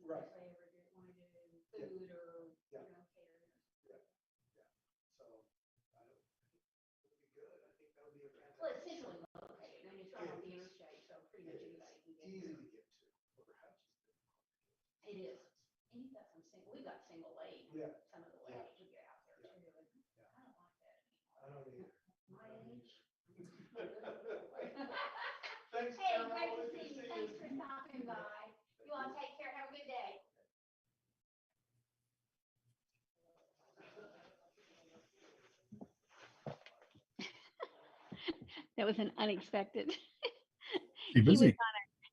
Right. if they ever want to do food or, Yeah. catering. Yeah. So, I don't, it would be good. I think that would be a fantastic. Well, it's centrally located. I mean, it's right off the interstate, so pretty much anybody can get Easy there. to get to, or perhaps it's difficult. It is. And you've got some single, we've got single lane. Yeah. Some of the Yeah. ladies who get out there too. And Yeah. I don't like that anymore. I don't either. My age. Thanks, Hey, Carol. great to Good see you. see Thanks for stopping by. You all take care. Have a good day. That was an unexpected. Be He was busy.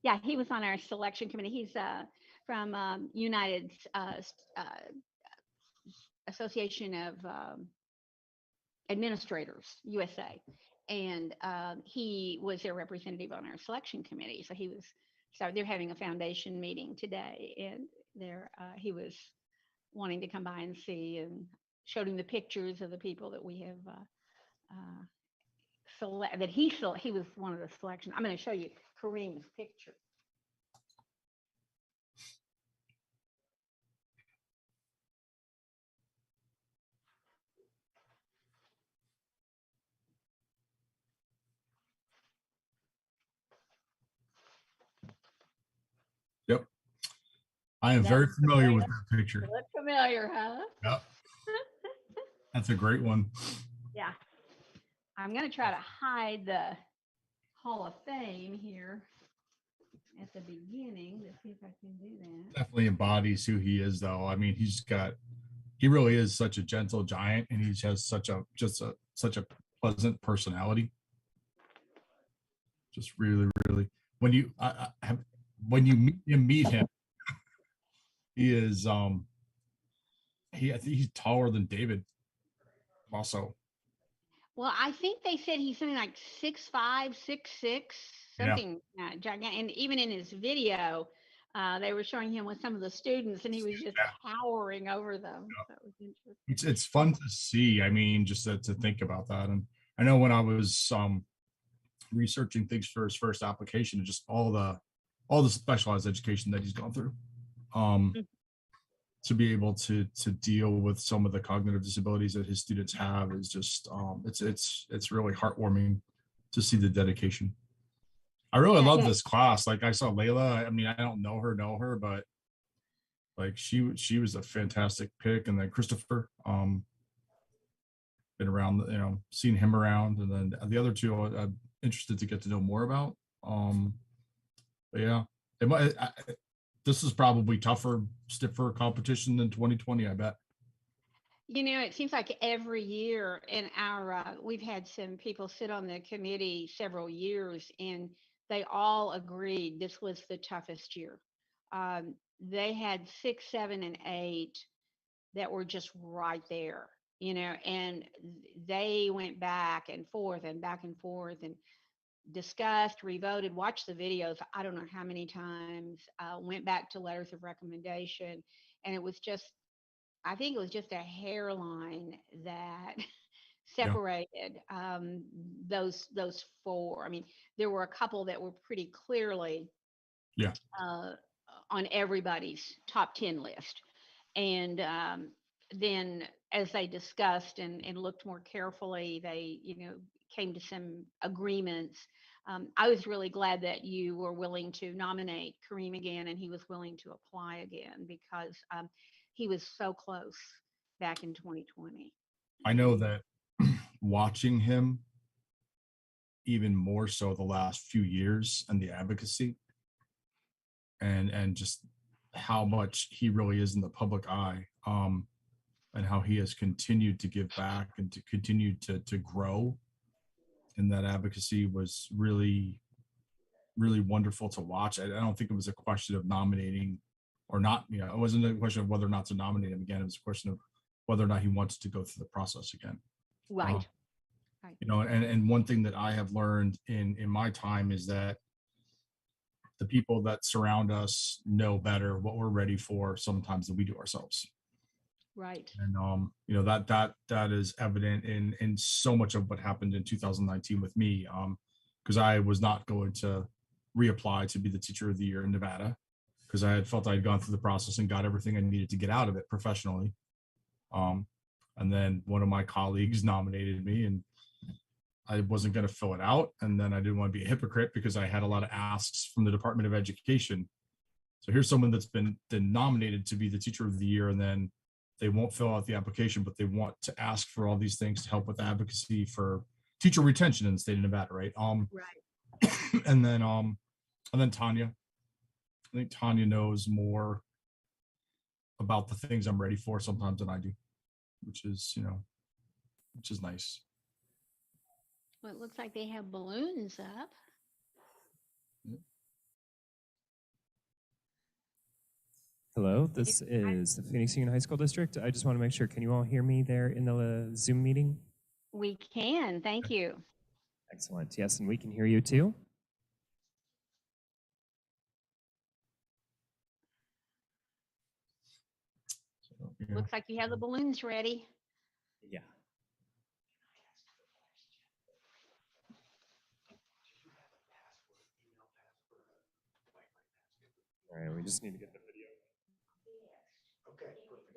on he was on our selection committee. He's from United Association of Administrators USA, and he was their representative on our selection committee. So they're having a foundation meeting today, and he was wanting to come by and see, and showed him the pictures of the people that we have select that he was one of the selection. I'm going to show you Kareem's picture. Yep. I am very familiar with that picture. Look familiar, huh? Yep. That's a great one. Yeah. I'm going to try to hide the Hall of Fame here at the beginning to see if I can do that. Definitely embodies who he is, though. I mean, he really is such a gentle giant, and he has such a pleasant personality. Just really, really, when you meet him, he is I think he's taller than David. Also, Well, I think they said he's something like 6'5", 6'6", something gigantic. And even in his video, they were showing him with some of the students, and he was just towering over them. So it was interesting. it's fun to see. I mean, just to think about that. And I know when I was researching things for his first application, and just all the specialized education that he's gone through, to be able to deal with some of the cognitive disabilities that his students have is just it's really heartwarming to see the dedication. I really love this class. Like, I saw Layla. I mean, I don't know her, but like she was a fantastic pick. And then Christopher, been around, seeing him around, and then the other two I'm interested to get to know more about. But yeah, this is probably stiffer competition than 2020, I bet. It seems like every year in we've had some people sit on the committee several years, and they all agreed this was the toughest year. They had 6, 7, and 8 that were just right there, and they went back and forth and discussed, revoted, watched the videos. I don't know how many times, went back to letters of recommendation. And I think it was just a hairline that separated those 4. I mean, there were a couple that were pretty clearly on everybody's top 10 list. And then as they discussed and looked more carefully, they, came to some agreements. I was really glad that you were willing to nominate Kareem again, and he was willing to apply again, because he was so close back in 2020. I know that watching him even more so the last few years, and the advocacy and just how much he really is in the public eye, and how he has continued to give back and to continue to grow in that advocacy was really, really wonderful to watch. I don't think it was a question of nominating or not. It wasn't a question of whether or not to nominate him again. It was a question of whether or not he wants to go through the process again. Right. And one thing that I have learned in my time is that the people that surround us know better what we're ready for sometimes than we do ourselves. Right. And that is evident in so much of what happened in 2019 with me, because I was not going to reapply to be the teacher of the year in Nevada, because I had felt I had gone through the process and got everything I needed to get out of it professionally. And then one of my colleagues nominated me, and I wasn't going to fill it out. And then I didn't want to be a hypocrite because I had a lot of asks from the Department of Education. So here's someone that's been nominated to be the teacher of the year, and then they won't fill out the application, but they want to ask for all these things to help with advocacy for teacher retention in the state of Nevada, right? Right. And then Tanya. I think Tanya knows more about the things I'm ready for sometimes than I do, which is nice. Well, it looks like they have balloons up. Hello, this is the Phoenix Union High School District. I just want to make sure, can you all hear me there in the Zoom meeting? We can, thank you. Excellent. Yes, and we can hear you too. Yeah. Looks like you have the balloons ready. Yeah. All right, we just need to get the video. Okay, perfect.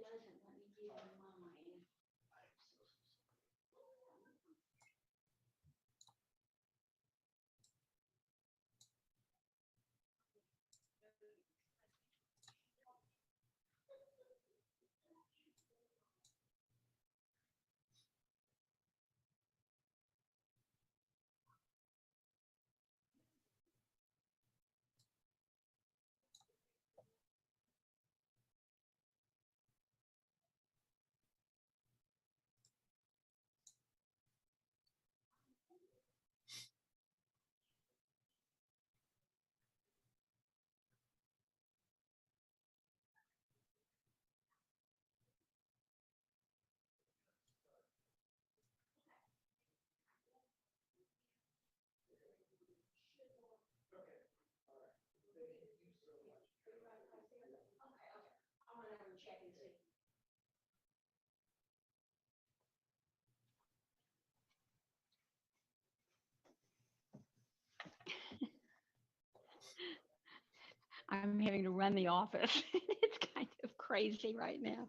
I'm having to run the office. It's kind of crazy right now.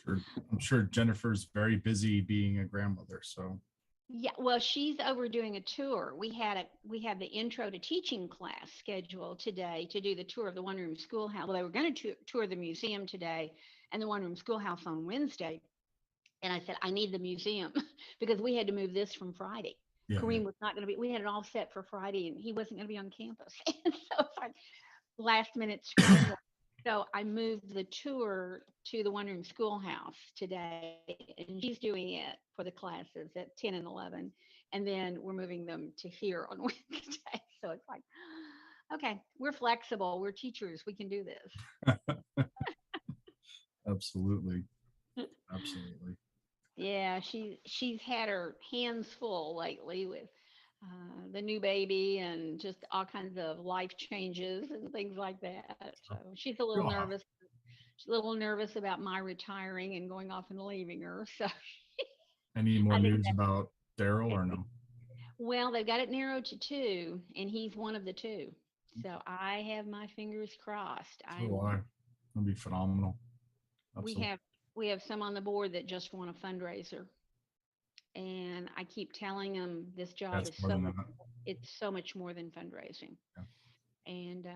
I'm sure Jennifer's very busy being a grandmother. So Yeah, well, she's over doing a tour. We had the intro to teaching class scheduled today to do the tour of the one room schoolhouse. Well, they were going to tour the museum today and the one room schoolhouse on Wednesday. And I said, I need the museum because we had to move this from Friday. yeah, Kareem was not going to be, we had it all set for Friday and he wasn't going to be on campus. And so it's like last minute scramble. So I moved the tour to the one room schoolhouse today, and she's doing it for the classes at 10 and 11. And then we're moving them to here on Wednesday. So it's like, okay, we're flexible. We're teachers. We can do this. absolutely. Absolutely. Yeah, she's had her hands full lately with the new baby and just all kinds of life changes and things like that. So she's a little Yeah. nervous. She's a little nervous about my retiring and going off and leaving her. So Any more I think news about Daryl or no? well, they've got it narrowed to two, and he's one of the two. So I have my fingers crossed. So do I. That'd be phenomenal. We Absolutely. have some on the board that just want a fundraiser, and I keep telling them this job That's is more so than much, that. it's so much more than fundraising. Yeah. And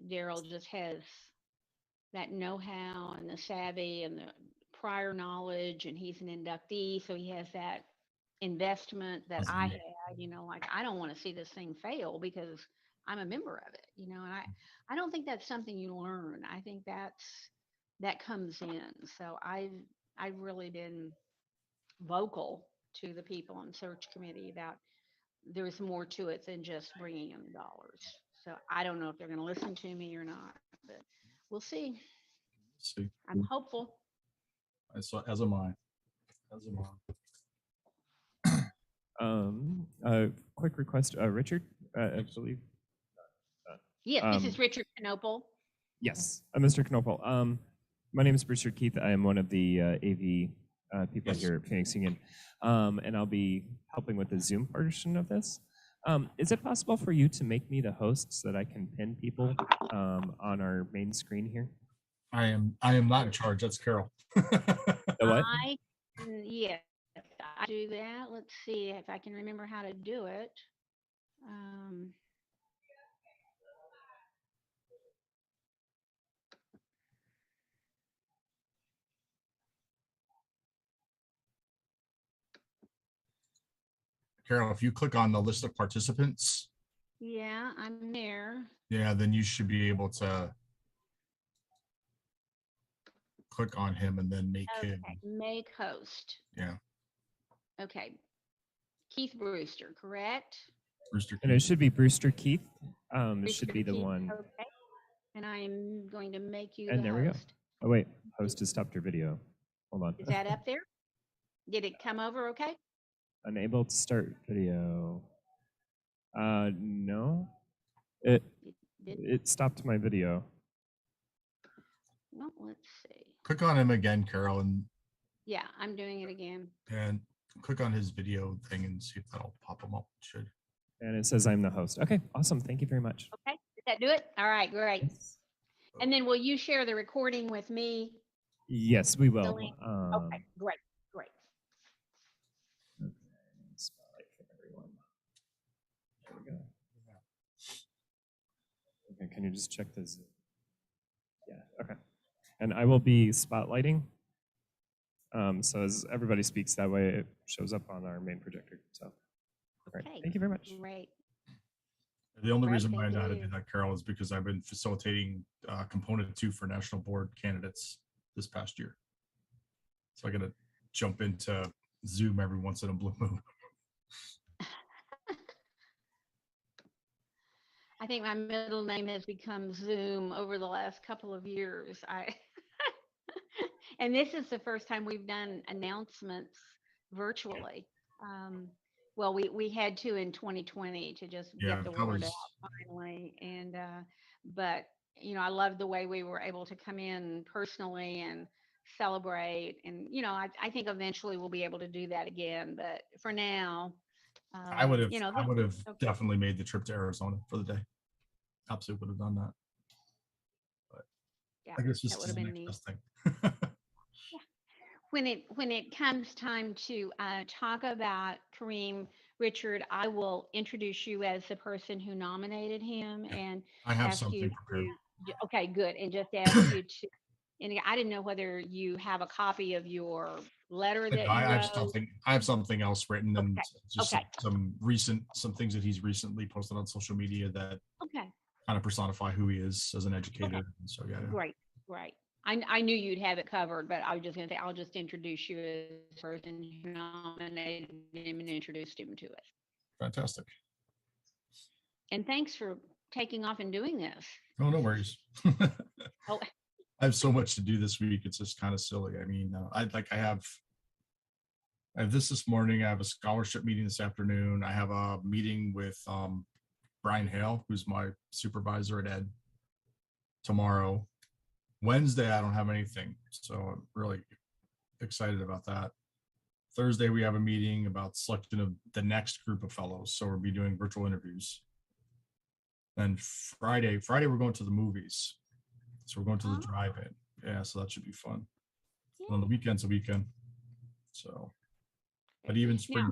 Daryl just has that know-how and the savvy and the prior knowledge, and he's an inductee, so he has that investment that I Absolutely. had. Like I don't want to see this thing fail because I'm a member of it. And I don't think that's something you learn. I think that comes in. So I've really been vocal to the people on search committee about there's more to it than just bringing in dollars. So I don't know if they're going to listen to me or not, but we'll see. See, I'm hopeful. as am I. As am I. Quick request, Richard, I believe. Yes, this is Richard Knople. Yes, Mr. Knopel. My name is Richard Keith. I am one of the AV people Yes. here at Phoenix Union, and I'll be helping with the Zoom portion of this. Is it possible for you to make me the host so that I can pin people on our main screen here? I am not in charge. That's Carol. The what? Yes, I do that. Let's see if I can remember how to do it. Um, Carol, if you click on the list of participants, yeah, I'm there. yeah, then you should be able to click on him and then make him. Okay, make host. Yeah, Okay, Keith Brewster, correct? Rooster And it Keith. should be Brewster Keith. It Brewster should be the Keith, one. okay. And I'm going to make you And the there we go. host. Oh wait, host has stopped your video. Hold on. Is that up there? Did it come over okay? Unable to start video. No. It Did, it stopped my video. well, let's see. Click on him again, Carol, Yeah, I'm doing it again. and click on his video thing and see if that'll pop him up. It should. And it says I'm the host. Okay, awesome. Thank you very much. Okay, did that do it? All right, great. Yes, And then will you share the recording with me? yes we will. link? Okay, great, great. Okay, spotlight for everyone. There we go. Okay, can you just check this? Yeah, okay. And I will be spotlighting. So as everybody speaks, that way it shows up on our main projector. So, great. Okay, Thank you very much. great. The only Right, reason why I thank know how to you. do that, Carol, is because I've been facilitating component 2 for national board candidates this past year. So I got to jump into Zoom every once in a blue moon. I think my middle name has become Zoom over the last couple of years. And this is the first time we've done announcements virtually. Well, we had to in 2020 to just Yeah, get the that word was out finally. And but I loved the way we were able to come in personally and celebrate. And I think eventually we'll be able to do that again. But for now, I would have this, I would have okay, definitely made the trip to Arizona for the day. Absolutely would have done that. yeah, I guess that this would is have the been next neat. best thing. When it comes time to talk about Kareem Richard, I will introduce you as the person who nominated him Yeah, and I have ask you something prepared. okay, good, and just ask you to. And I didn't know whether you have a copy of your letter I, know, that you I have wrote. something. I have something else written, and Okay, just okay, some things that he's recently posted on social media that okay, kind of personify who he is as an educator. okay. And so yeah, Great, great. I knew you'd have it covered, but I was just going to say I'll just introduce you as the person who nominated him and introduced him to us. fantastic. And thanks for taking off and doing this. Oh, no worries. Oh, I have so much to do this week. It's just kind of silly. I mean, I have this morning. I have a scholarship meeting this afternoon. I have a meeting with Brian Hale, who's my supervisor at Ed, tomorrow. Wednesday, I don't have anything, so I'm really excited about that. Thursday, we have a meeting about selection of the next group of fellows, so we'll be doing virtual interviews. Then Friday, we're going to the movies, so we're going to the oh, drive-in. Yeah, so that should be fun. yeah. On the weekend's a weekend, so. But even Now, spring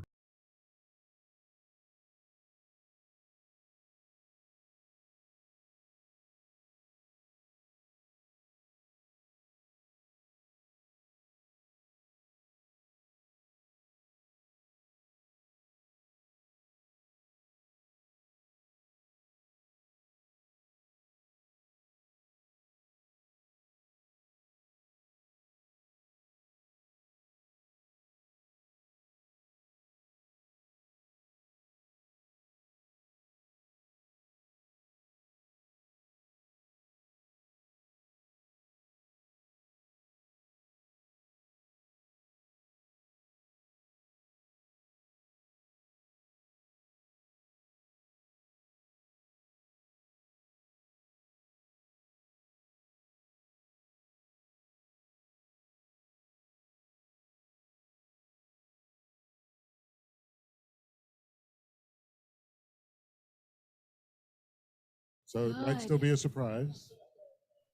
So it might still Good. be a surprise.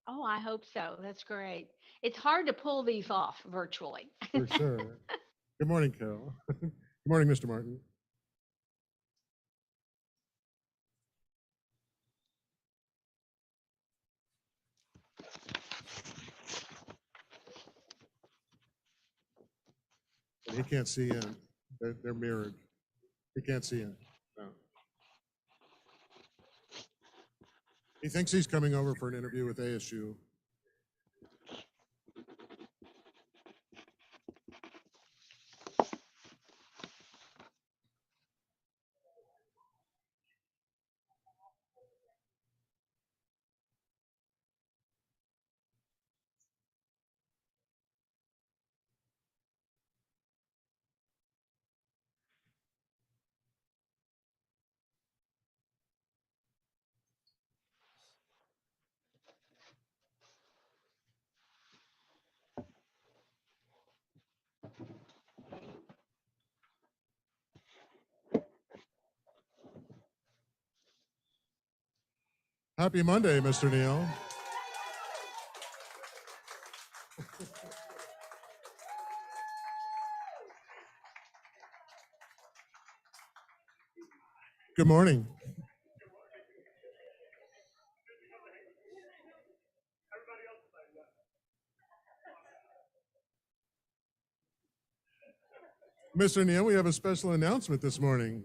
Oh, I hope so. That's great. It's hard to pull these off virtually. For sure. Good morning, Carol. Good morning, Mr. Martin. He can't see in. They're mirrored. He can't see in. No. He thinks he's coming over for an interview with ASU. Happy Monday, Mr. Neal. Good morning. Mr. Neal, we have a special announcement this morning.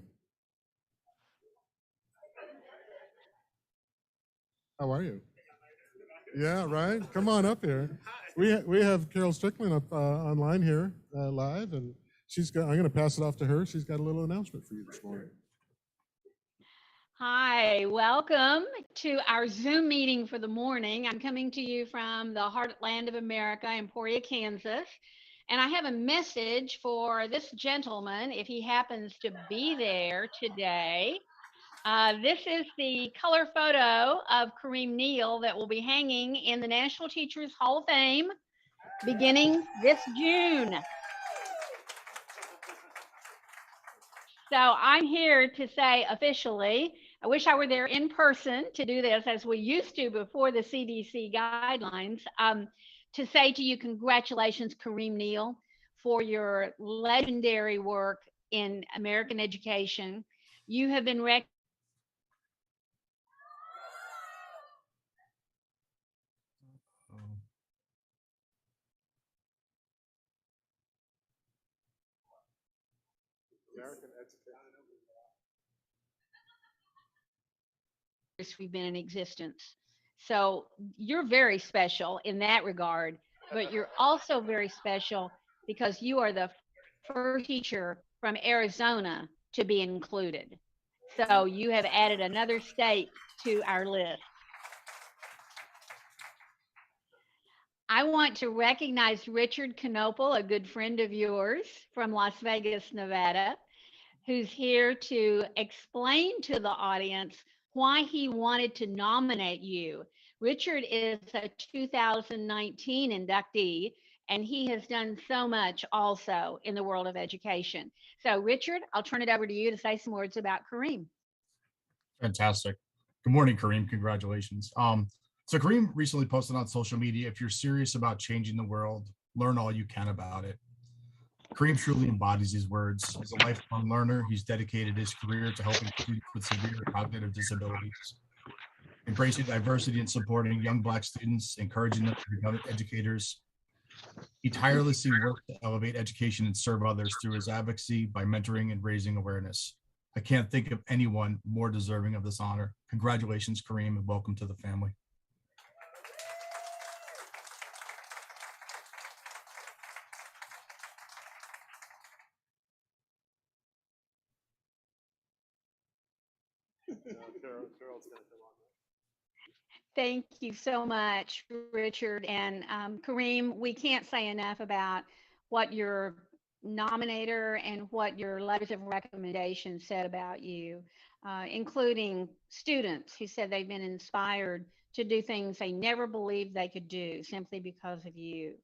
How are you? Yeah, right. Come on up here. We have Carol Strickland up online here live, and I'm going to pass it off to her. She's got a little announcement for you this morning. Hi, welcome to our Zoom meeting for the morning. I'm coming to you from the heartland of America, Emporia, Kansas. And I have a message for this gentleman, if he happens to be there today. This is the color photo of Kareem Neal that will be hanging in the National Teachers Hall of Fame beginning this June. So I'm here to say officially, I wish I were there in person to do this as we used to before the CDC guidelines, to say to you, congratulations, Kareem Neal, for your legendary work in American education. You have been recognized. We've been in existence. So you're very special in that regard, but you're also very special because you are the first teacher from Arizona to be included. So you have added another state to our list. I want to recognize Richard Knopel, a good friend of yours from Las Vegas, Nevada, who's here to explain to the audience why he wanted to nominate you. Richard is a 2019 inductee, and he has done so much also in the world of education. So, Richard, I'll turn it over to you to say some words about Kareem. Fantastic. Good morning, Kareem. Congratulations. So Kareem recently posted on social media, if you're serious about changing the world, learn all you can about it. Kareem truly embodies these words. As a lifelong learner, he's dedicated his career to helping students with severe cognitive disabilities, embracing diversity and supporting young Black students, encouraging them to become educators. He tirelessly worked to elevate education and serve others through his advocacy by mentoring and raising awareness. I can't think of anyone more deserving of this honor. Congratulations, Kareem, and welcome to the family. Thank you so much, Richard. And Kareem, we can't say enough about what your nominator and what your letters of recommendation said about you, including students who said they've been inspired to do things they never believed they could do simply because of you.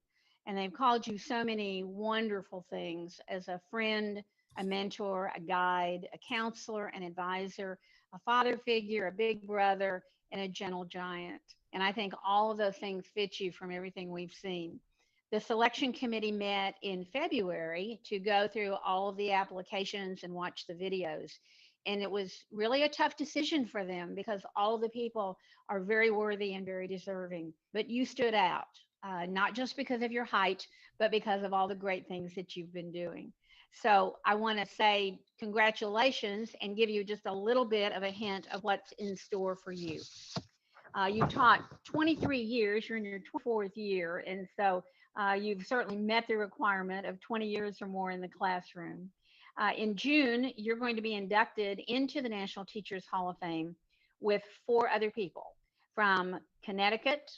And they've called you so many wonderful things as a friend, a mentor, a guide, a counselor, an advisor, a father figure, a big brother, and a gentle giant. And I think all of those things fit you from everything we've seen. The selection committee met in February to go through all of the applications and watch the videos. And it was really a tough decision for them because all of the people are very worthy and very deserving. But you stood out, not just because of your height, but because of all the great things that you've been doing. So I want to say congratulations and give you just a little bit of a hint of what's in store for you. You taught 23 years, you're in your 24th year, and so you've certainly met the requirement of 20 years or more in the classroom. In June, you're going to be inducted into the National Teachers Hall of Fame with 4 other people from Connecticut,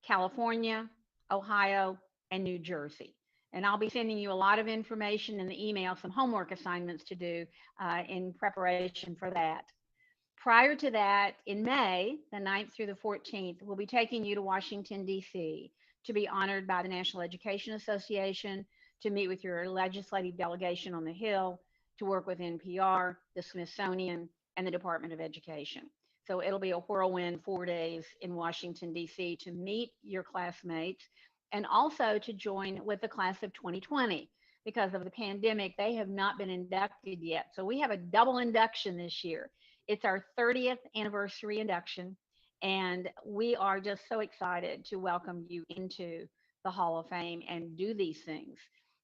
California, Ohio, and New Jersey. And I'll be sending you a lot of information in the email, some homework assignments to do in preparation for that. Prior to that, in May, the 9th through the 14th, we'll be taking you to Washington, D.C. to be honored by the National Education Association, to meet with your legislative delegation on the Hill, to work with NPR, the Smithsonian, and the Department of Education. So it'll be a whirlwind 4 days in Washington, D.C. to meet your classmates and also to join with the class of 2020. Because of the pandemic, they have not been inducted yet. So we have a double induction this year. It's our 30th anniversary induction, and we are just so excited to welcome you into the Hall of Fame and do these things.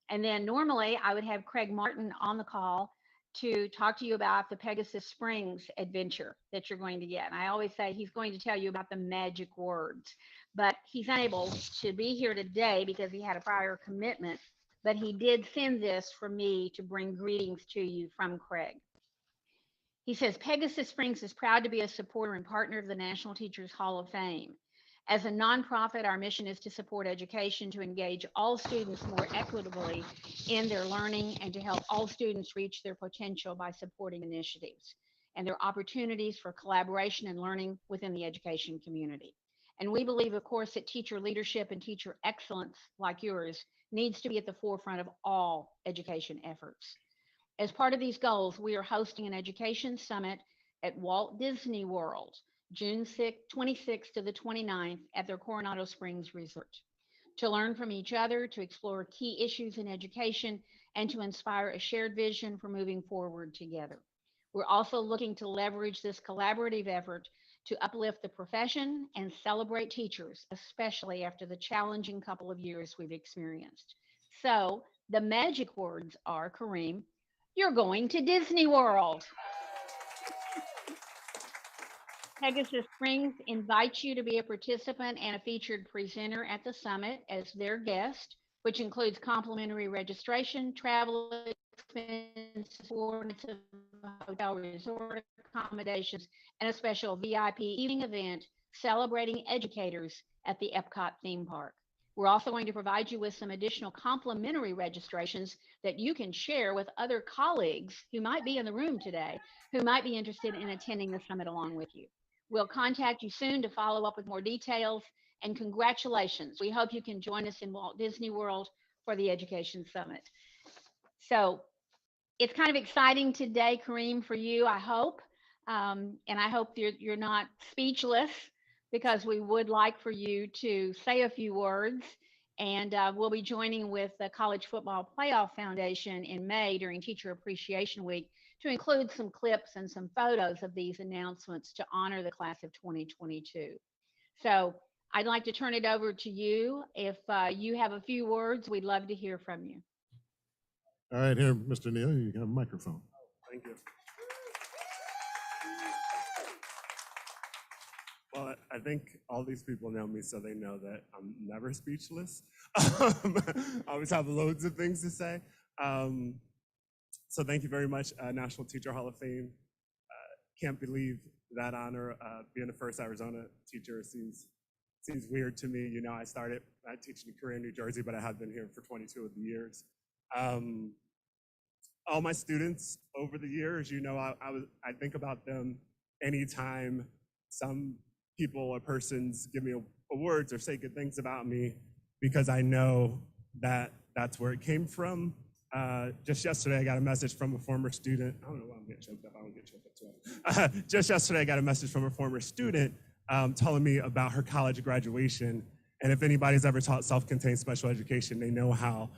And then normally I would have Craig Martin on the call to talk to you about the Pegasus Springs adventure that you're going to get. And I always say he's going to tell you about the magic words, but he's unable to be here today because he had a prior commitment. But he did send this for me to bring greetings to you from Craig. He says, Pegasus Springs is proud to be a supporter and partner of the National Teachers Hall of Fame. As a nonprofit, our mission is to support education, to engage all students more equitably in their learning, and to help all students reach their potential by supporting initiatives and their opportunities for collaboration and learning within the education community. And we believe, of course, that teacher leadership and teacher excellence like yours needs to be at the forefront of all education efforts. As part of these goals, we are hosting an education summit at Walt Disney World, June 26th to the 29th at their Coronado Springs Resort, to learn from each other, to explore key issues in education, and to inspire a shared vision for moving forward together. We're also looking to leverage this collaborative effort to uplift the profession and celebrate teachers, especially after the challenging couple of years we've experienced. So the magic words are, Kareem, you're going to Disney World. Pegasus Springs invites you to be a participant and a featured presenter at the summit as their guest, which includes complimentary registration, travel expenses, coordinates of hotel resort accommodations, and a special VIP evening event celebrating educators at the Epcot theme park. We're also going to provide you with some additional complimentary registrations that you can share with other colleagues who might be in the room today, who might be interested in attending the summit along with you. We'll contact you soon to follow up with more details, and congratulations. We hope you can join us in Walt Disney World for the Education Summit. So it's kind of exciting today, Kareem, for you, I hope. And I hope you're not speechless, because we would like for you to say a few words. And we'll be joining with the College Football Playoff Foundation in May during Teacher Appreciation Week to include some clips and some photos of these announcements to honor the class of 2022. So I'd like to turn it over to you. If you have a few words, we'd love to hear from you. All right, here, Mr. Neal, you have a microphone. Thank you. Well, I think all these people know me, so they know that I'm never speechless. I always have loads of things to say. So thank you very much, National Teacher Hall of Fame. Can't believe that honor. Being the first Arizona teacher seems weird to me. You know, I started teaching in Kareem, New Jersey, but I have been here for 22 of the years. All my students over the years, you know, I think about them anytime some people or persons give me awards or say good things about me, because I know that that's where it came from. just yesterday, I got a message from a former student. I don't know why I'm getting choked up. I don't get choked up too often. Just yesterday, I got a message from a former student telling me about her college graduation. And if anybody's ever taught self-contained special education, they know how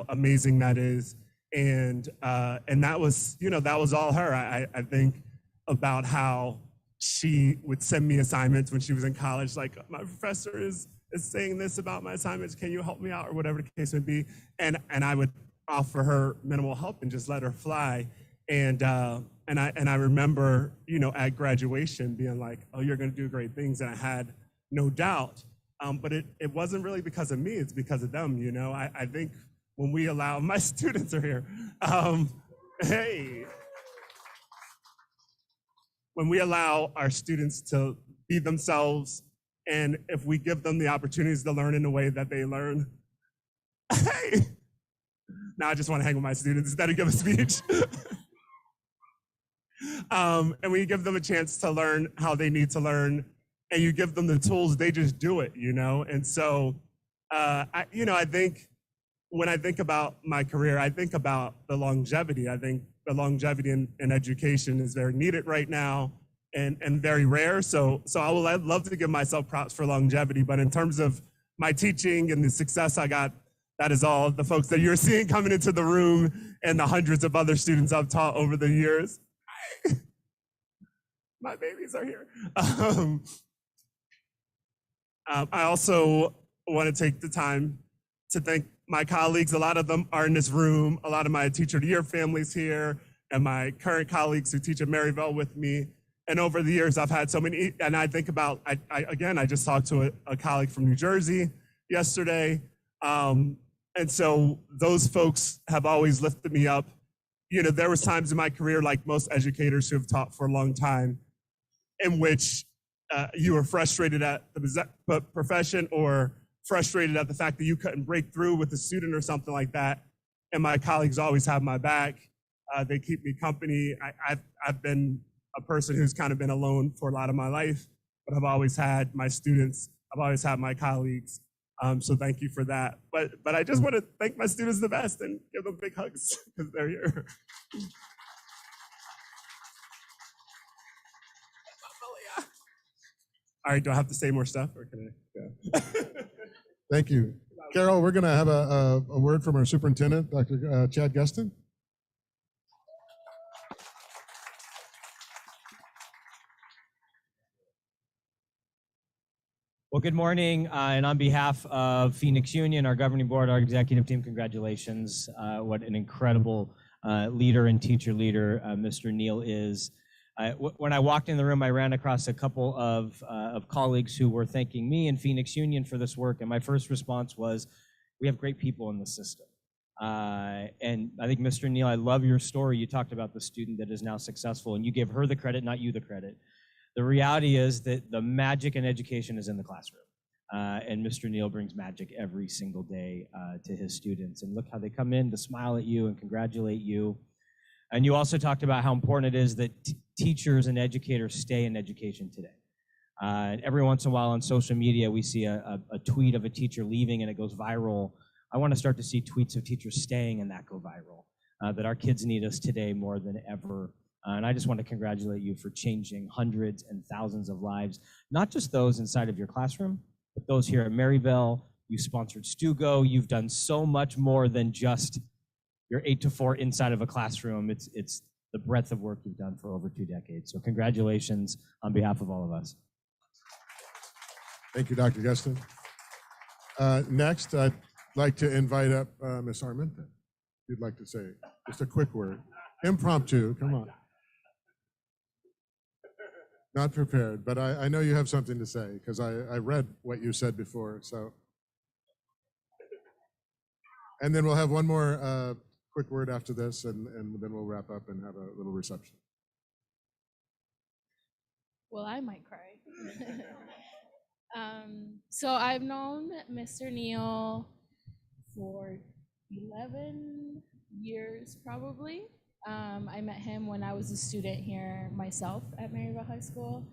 amazing that is. And that was, that was all her. I think about how she would send me assignments when she was in college, like, my professor is saying this about my assignments, can you help me out, or whatever the case may be. And I would offer her minimal help and just let her fly. And I remember, at graduation being like, oh, you're gonna do great things. And I had no doubt. But it wasn't really because of me, it's because of them, I think when we allow, my students are here. Hey. When we allow our students to be themselves, and if we give them the opportunities to learn in the way that they learn, hey, now I just want to hang with my students instead of give a speech. And when you give them a chance to learn how they need to learn, and you give them the tools, they just do it, And so, I think when I think about my career, I think about the longevity. I think the longevity in education is very needed right now and very rare. So I'd love to give myself props for longevity, but in terms of my teaching and the success I got, that is all the folks that you're seeing coming into the room and the hundreds of other students I've taught over the years. My babies are here. I also want to take the time to thank my colleagues. A lot of them are in this room. A lot of my Teacher of the Year families here, and my current colleagues who teach at Maryville with me. And over the years, I've had so many, and I think about, I just talked to a colleague from New Jersey yesterday. And so those folks have always lifted me up. There was times in my career, like most educators who have taught for a long time, in which you were frustrated at the profession, or frustrated at the fact that you couldn't break through with a student or something like that. And my colleagues always have my back. They keep me company. I've been a person who's kind of been alone for a lot of my life, but I've always had my students. I've always had my colleagues. So thank you for that. But I just want to thank my students the best and give them big hugs because they're here. All right, do I have to say more stuff, or can I go? Thank you. Carol, we're going to have a word from our superintendent, Dr. Chad Guston. Well, good morning, and on behalf of Phoenix Union, our governing board, our executive team, congratulations. What an incredible leader and teacher leader Mr. Neal is. When I walked in the room, I ran across a couple of colleagues who were thanking me and Phoenix Union for this work, and my first response was, we have great people in the system. And I think, Mr. Neal, I love your story. You talked about the student that is now successful, and you give her the credit, not you the credit. The reality is that the magic in education is in the classroom. And Mr. Neal brings magic every single day to his students. And look how they come in to smile at you and congratulate you. And you also talked about how important it is that teachers and educators stay in education today. And every once in a while on social media, we see a tweet of a teacher leaving and it goes viral. I want to start to see tweets of teachers staying and that go viral. That our kids need us today more than ever. And I just want to congratulate you for changing hundreds and thousands of lives, not just those inside of your classroom, but those here at Maryville. You sponsored Stugo. You've done so much more than just your 8 to 4 inside of a classroom. It's the breadth of work you've done for over 2 decades. So congratulations on behalf of all of us. Thank you, Dr. Guston. Next, I'd like to invite up Ms. Armenta. If you'd like to say just a quick word. Impromptu, come on. Not prepared, but I know you have something to say because I read what you said before. So, and then we'll have one more quick word after this, and then we'll wrap up and have a little reception. Well, I might cry. So I've known Mr. Neal for 11 years, probably. I met him when I was a student here myself at Maryville High School,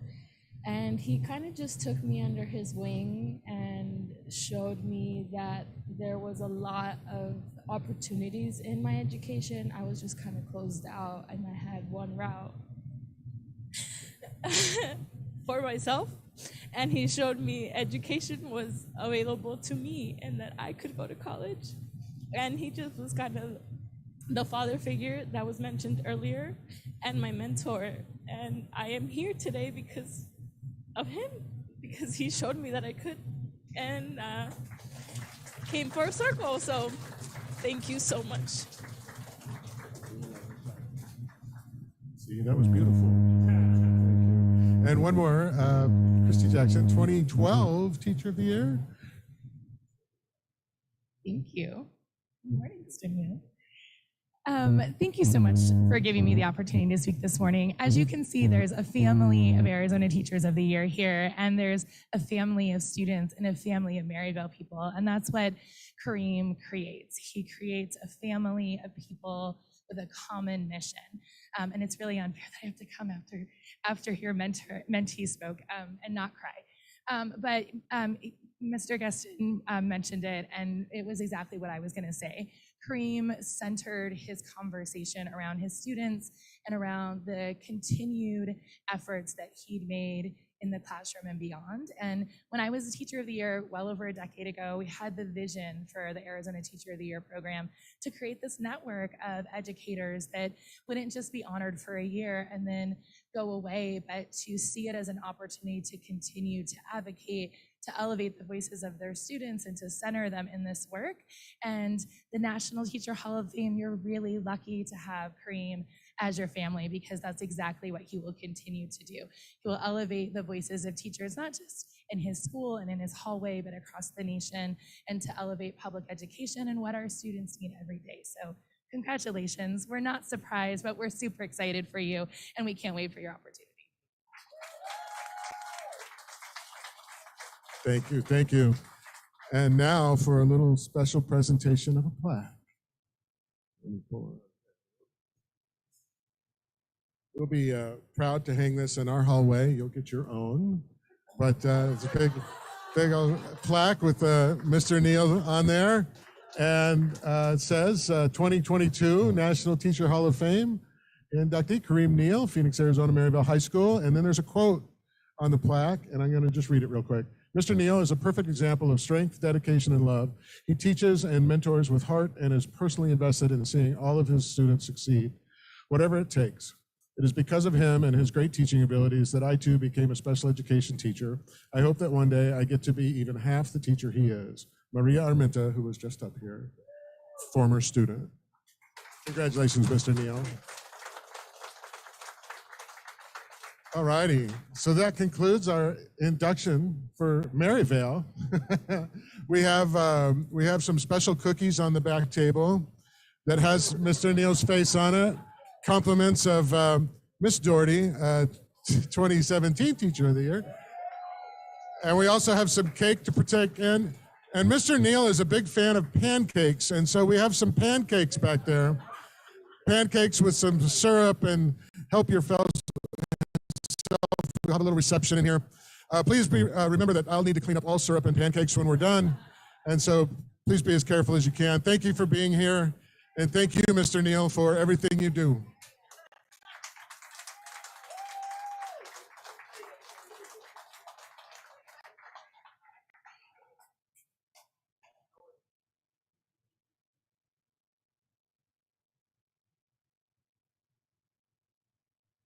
and he kind of just took me under his wing and showed me that there was a lot of opportunities in my education. I was just kind of closed out and I had one route for myself. And he showed me education was available to me and that I could go to college. And he just was kind of the father figure that was mentioned earlier and my mentor. And I am here today because of him, because he showed me that I could and came full circle. So thank you so much. See, that was beautiful. And one more, Christy Jackson, 2012 Teacher of the Year. Thank you. Good morning, Mr. Neal. Thank you so much for giving me the opportunity to speak this morning. As you can see, there's a family of Arizona Teachers of the Year here, and there's a family of students and a family of Maryville people, and that's what Kareem creates. He creates a family of people with a common mission, and it's really unfair that I have to come after your mentee spoke and not cry. But Mr. Gaston mentioned it, and it was exactly what I was going to say. Kareem centered his conversation around his students and around the continued efforts that he'd made in the classroom and beyond. And when I was a Teacher of the Year well over a decade ago, we had the vision for the Arizona Teacher of the Year program to create this network of educators that wouldn't just be honored for a year and then go away, but to see it as an opportunity to continue to advocate, to elevate the voices of their students and to center them in this work. And the National Teacher Hall of Fame, you're really lucky to have Kareem as your family, because that's exactly what he will continue to do. He will elevate the voices of teachers, not just in his school and in his hallway, but across the nation, and to elevate public education and what our students need every day. So congratulations. We're not surprised, but we're super excited for you, and we can't wait for your opportunity. Thank you, thank you. And now for a little special presentation of a plaque. We'll be proud to hang this in our hallway. You'll get your own, but it's a big old plaque with Mr. Neal on there. And it says 2022 National Teacher Hall of Fame inductee Kareem Neal, Phoenix, Arizona, Maryville High School. And then there's a quote on the plaque, and I'm going to just read it real quick. Mr. Neal is a perfect example of strength, dedication, and love. He teaches and mentors with heart and is personally invested in seeing all of his students succeed, whatever it takes. It is because of him and his great teaching abilities that I too became a special education teacher. I hope that one day I get to be even half the teacher he is. Maria Armenta, who was just up here, former student. Congratulations, Mr. Neal. All righty, so that concludes our induction for Maryville. we have some special cookies on the back table that has Mr. Neal's face on it. Compliments of Miss Doherty, 2017 Teacher of the Year. And we also have some cake to partake in. And Mr. Neal is a big fan of pancakes, and so we have some pancakes back there. Pancakes with some syrup, and help yourself. We'll have a little reception in here. Please remember that I'll need to clean up all syrup and pancakes when we're done. And so please be as careful as you can. Thank you for being here. And thank you, Mr. Neal, for everything you do.